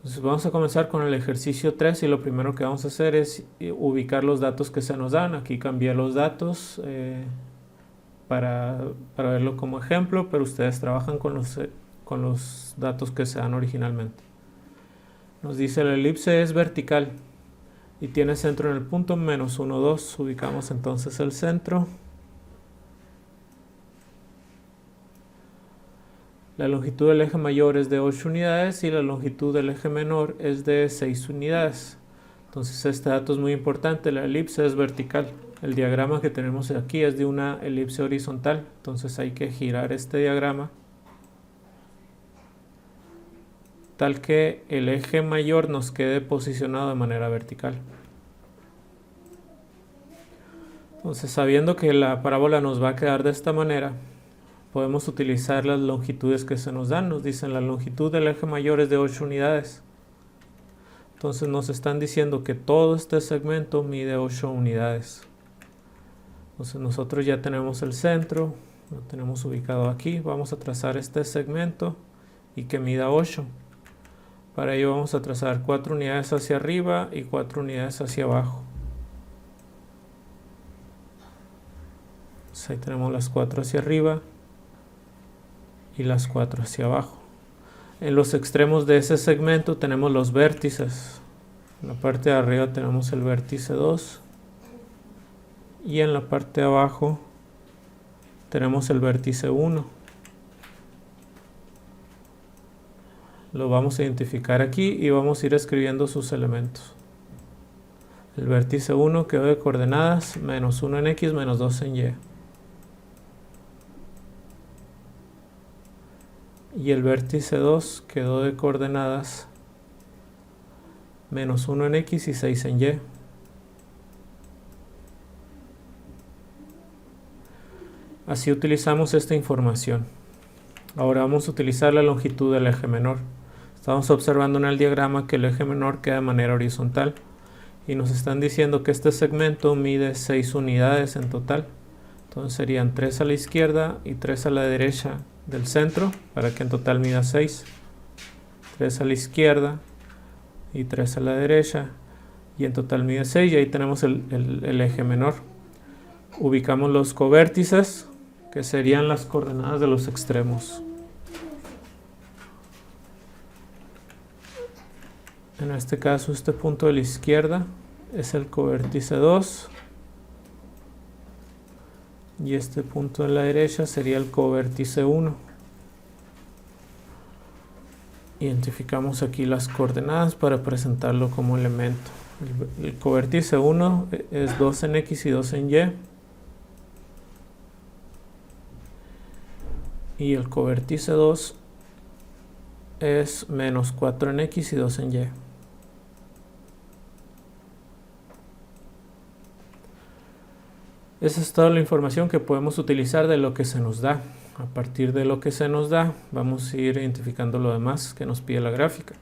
Entonces vamos a comenzar con el ejercicio 3 y lo primero que vamos a hacer es ubicar los datos que se nos dan. Aquí cambié los datos para verlo como ejemplo, pero ustedes trabajan con los datos que se dan originalmente. Nos dice la elipse es vertical y tiene centro en el punto menos 1, 2. Ubicamos entonces el centro. La longitud del eje mayor es de 8 unidades y la longitud del eje menor es de 6 unidades. Entonces este dato es muy importante, la elipse es vertical. El diagrama que tenemos aquí es de una elipse horizontal, entonces hay que girar este diagrama tal que el eje mayor nos quede posicionado de manera vertical. Entonces, sabiendo que la parábola nos va a quedar de esta manera, podemos utilizar las longitudes que se nos dan. Nos dicen la longitud del eje mayor es de 8 unidades. Entonces nos están diciendo que todo este segmento mide 8 unidades. Entonces nosotros ya tenemos el centro, lo tenemos ubicado aquí. Vamos a trazar este segmento y que mida 8. Para ello vamos a trazar 4 unidades hacia arriba y 4 unidades hacia abajo. Entonces ahí tenemos las 4 hacia arriba y las 4 hacia abajo. En los extremos de ese segmento tenemos los vértices. En la parte de arriba tenemos el vértice 2 y en la parte de abajo tenemos el vértice 1. Lo vamos a identificar aquí y vamos a ir escribiendo sus elementos. El vértice 1 quedó de coordenadas menos 1 en X menos 2 en Y. Y el vértice 2 quedó de coordenadas menos 1 en X y 6 en Y. Así utilizamos esta información. Ahora vamos a utilizar la longitud del eje menor. Estamos observando en el diagrama que el eje menor queda de manera horizontal y nos están diciendo que este segmento mide 6 unidades en total. Entonces serían 3 a la izquierda y 3 a la derecha del centro para que en total mida 6. 3 a la izquierda y 3 a la derecha y en total mide 6 y ahí tenemos el eje menor. Ubicamos los covértices que serían las coordenadas de los extremos. En este caso este punto de la izquierda es el covértice 2 y este punto de la derecha sería el covértice 1. Identificamos aquí las coordenadas para presentarlo como elemento. El covértice 1 es 2 en X y 2 en Y. Y el covértice 2 es menos 4 en X y 2 en Y. Esa es toda la información que podemos utilizar de lo que se nos da. A partir de lo que se nos da, vamos a ir identificando lo demás que nos pide la gráfica.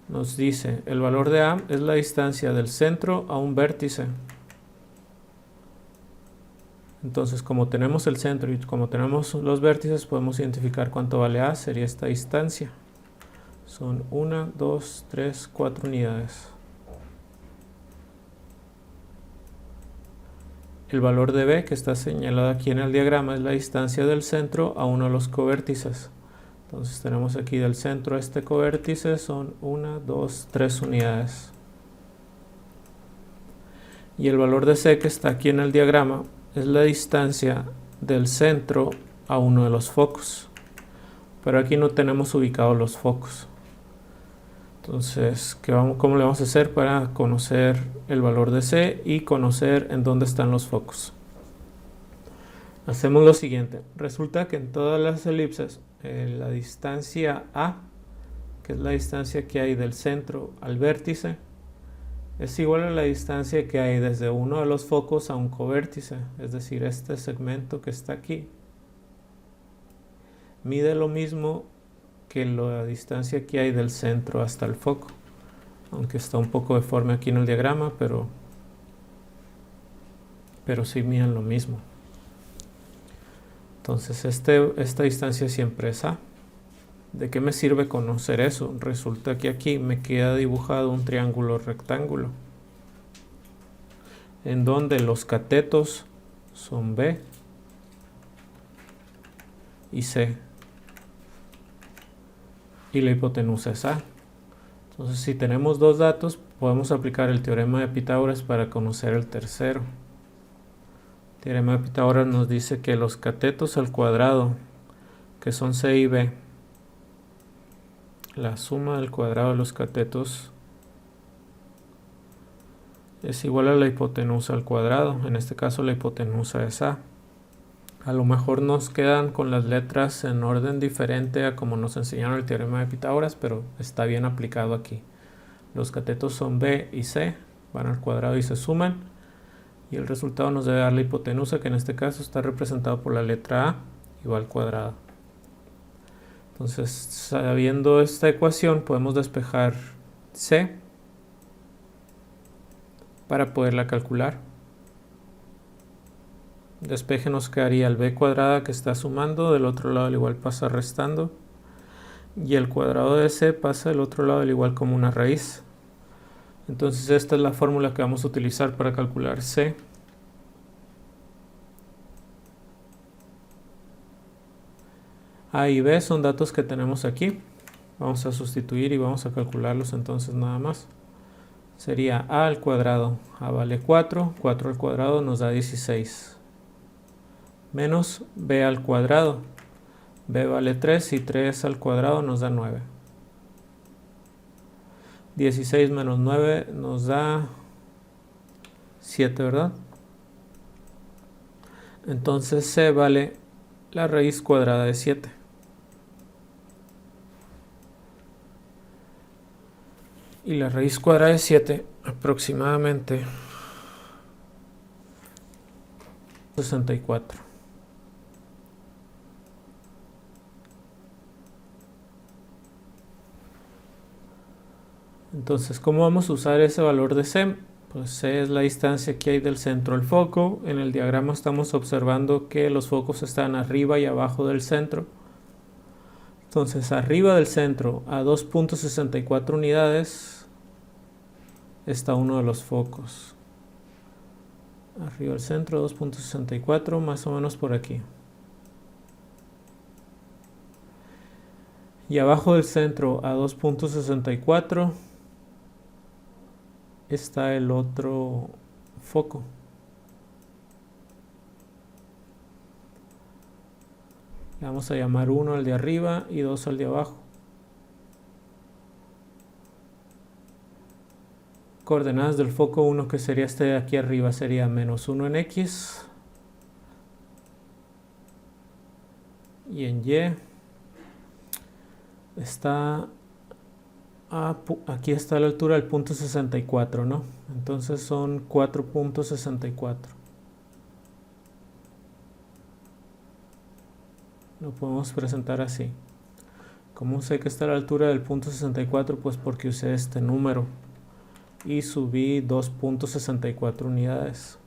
Nos dice, el valor de A es la distancia del centro a un vértice. Entonces, como tenemos el centro y como tenemos los vértices, podemos identificar cuánto vale A, sería esta distancia. Son 1, 2, 3, 4 unidades. El valor de B, que está señalado aquí en el diagrama, es la distancia del centro a uno de los covértices. Entonces tenemos aquí del centro a este covértice, son 1, 2, 3 unidades. Y el valor de C, que está aquí en el diagrama, es la distancia del centro a uno de los focos. Pero aquí no tenemos ubicados los focos. Entonces, ¿cómo le vamos a hacer para conocer el valor de C y conocer en dónde están los focos? Hacemos lo siguiente. Resulta que en todas las elipses, la distancia A, que es la distancia que hay del centro al vértice, es igual a la distancia que hay desde uno de los focos a un covértice. Es decir, este segmento que está aquí mide lo mismo que la distancia que hay del centro hasta el foco, aunque está un poco deforme aquí en el diagrama, pero sí miden lo mismo. Entonces esta distancia siempre es A. ¿De qué me sirve conocer eso? Resulta que aquí me queda dibujado un triángulo rectángulo en donde los catetos son B y C y la hipotenusa es A. Entonces, si tenemos dos datos, podemos aplicar el teorema de Pitágoras para conocer el tercero. El teorema de Pitágoras nos dice que los catetos al cuadrado, que son C y B, la suma del cuadrado de los catetos es igual a la hipotenusa al cuadrado. En este caso la hipotenusa es A. A lo mejor nos quedan con las letras en orden diferente a como nos enseñaron el teorema de Pitágoras, pero está bien aplicado aquí. Los catetos son B y C, van al cuadrado y se suman, y el resultado nos debe dar la hipotenusa, que en este caso está representado por la letra A y va al cuadrado. Entonces, sabiendo esta ecuación, podemos despejar C para poderla calcular. Despeje nos quedaría el b cuadrada que está sumando, del otro lado al igual pasa restando, y el cuadrado de c pasa del otro lado al igual como una raíz. Entonces esta es la fórmula que vamos a utilizar para calcular c. A y b son datos que tenemos aquí. Vamos a sustituir y vamos a calcularlos entonces nada más. Sería a al cuadrado, a vale 4, 4 al cuadrado nos da 16. Menos b al cuadrado, b vale 3 y 3 al cuadrado nos da 9. 16 menos 9 nos da 7, ¿verdad? Entonces c vale la raíz cuadrada de 7. Y la raíz cuadrada de 7 aproximadamente 64. Entonces, ¿cómo vamos a usar ese valor de c? Pues c es la distancia que hay del centro al foco. En el diagrama estamos observando que los focos están arriba y abajo del centro. Entonces, arriba del centro, a 2.64 unidades, está uno de los focos. Arriba del centro, 2.64, más o menos por aquí. Y abajo del centro, a 2.64, está el otro foco. Le vamos a llamar 1 al de arriba y 2 al de abajo. Coordenadas del foco 1, que sería este de aquí arriba, sería menos 1 en X. Y en Y está... aquí está la altura del punto 64, ¿no? Entonces son 4.64. Lo podemos presentar así. ¿Cómo sé que está a la altura del punto 64? Pues porque usé este número y subí 2.64 unidades.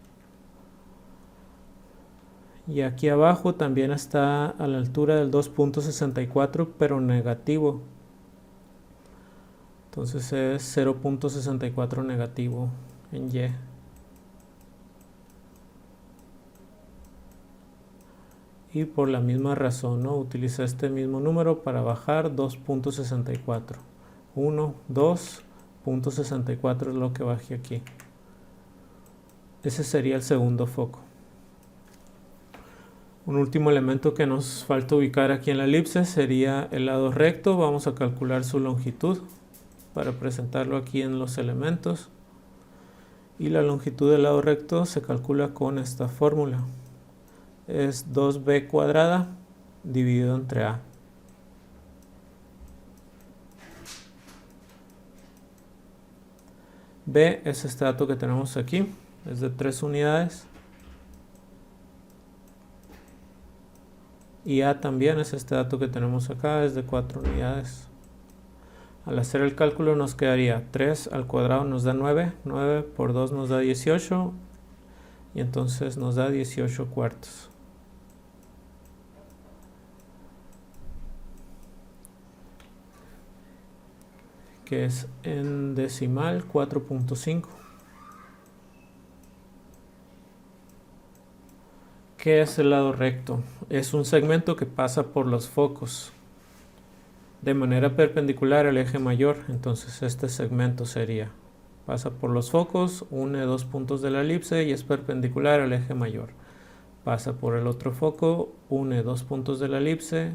Y aquí abajo también está a la altura del 2.64, pero negativo. Entonces es 0.64 negativo en Y. Y por la misma razón, ¿no? Utilicé este mismo número para bajar 2.64. 1, 2.64 es lo que bajé aquí. Ese sería el segundo foco. Un último elemento que nos falta ubicar aquí en la elipse sería el lado recto. Vamos a calcular su longitud para presentarlo aquí en los elementos. Y la longitud del lado recto se calcula con esta fórmula. Es 2b cuadrada dividido entre a. B es este dato que tenemos aquí, es de 3 unidades. Y A también es este dato que tenemos acá, es de 4 unidades. Al hacer el cálculo nos quedaría 3 al cuadrado nos da 9, 9 por 2 nos da 18, y entonces nos da 18 cuartos. que es en decimal 4.5. ¿Qué es el lado recto? Es un segmento que pasa por los focos de manera perpendicular al eje mayor. Entonces este segmento pasa por los focos, une dos puntos de la elipse y es perpendicular al eje mayor. Pasa por el otro foco, une dos puntos de la elipse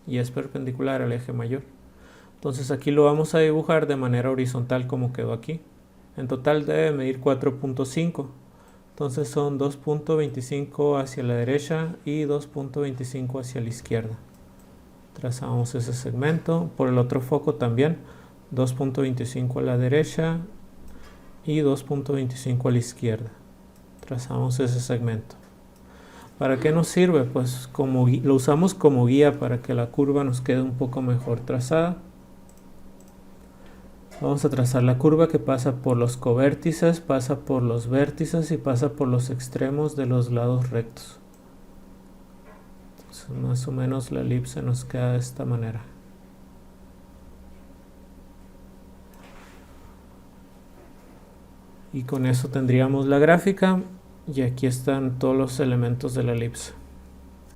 y es perpendicular al eje mayor. Entonces aquí lo vamos a dibujar de manera horizontal como quedó aquí. En total debe medir 4.5. Entonces son 2.25 hacia la derecha y 2.25 hacia la izquierda. Trazamos ese segmento. Por el otro foco también 2.25 a la derecha y 2.25 a la izquierda. Trazamos ese segmento. ¿Para qué nos sirve? Pues lo usamos como guía para que la curva nos quede un poco mejor trazada. Vamos a trazar la curva que pasa por los covértices, pasa por los vértices y pasa por los extremos de los lados rectos. Entonces, más o menos la elipse nos queda de esta manera. Y con eso tendríamos la gráfica y aquí están todos los elementos de la elipse.